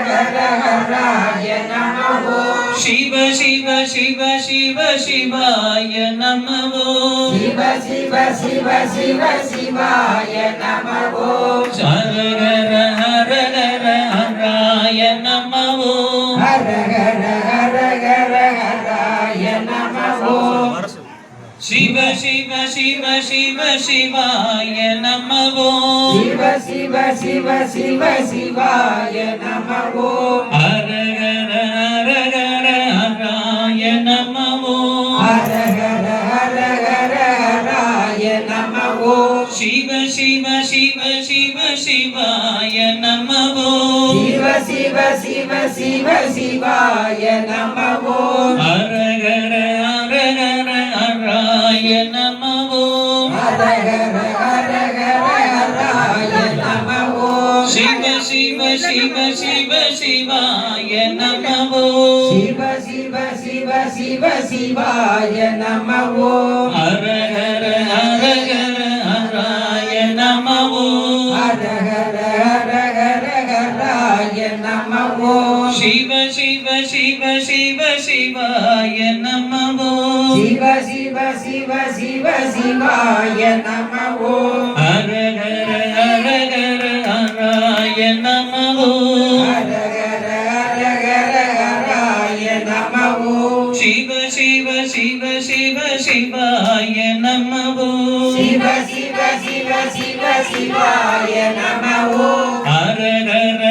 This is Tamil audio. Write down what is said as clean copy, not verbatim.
ஹர ஹராய நமோ சிவ சிவ சிவ சிவ சிவாய நமோ சிவ சிவ சிவ சிவ சிவாய நமோ ஹர ஹர ஹர ஹர ஹராய நமோ ஹர ஹர ஹர ஹர ஹராய நமோ சிவ சிவ சிவ சிவ சிவாய நமோ சிவ சிவ சிவ சிவ சிவாய நமோ ஹர ஹர ஹர ஹர ஹராய நமோ ஹர ஹர ஹர ஹர ஹராய நமோ சிவ சிவ சிவ சிவ சிவாய நமோ சிவ சிவ சிவ சிவ சிவாய நமோ ஹர ஹர ஹர ஹர ஹராய நமோ ஹர ஹர ஹர ஹர ஹராய நமோ சிவ சிவ சிவ சிவ சிவாய நமோ சிவ சிவ சிவ சிவ சிவாய நமோ ஹர ஹர ஹர ஹர ஹராய நமோ ஹர ஹர ஹர ஹர ஹராய நமோ சிவ சிவ சிவ சிவ சிவாய நமோ சிவ சிவ சிவ சிவ சிவாய நமோ ஹர ஹர ஹர ஹர ஹராய நமோ ஹர ஹர ஹர ஹர ஹராய நமோ சிவ சிவ சிவ சிவ சிவாய நமோ சிவ சிவ சிவ சிவ சிவாய நமோ ஹர ஹர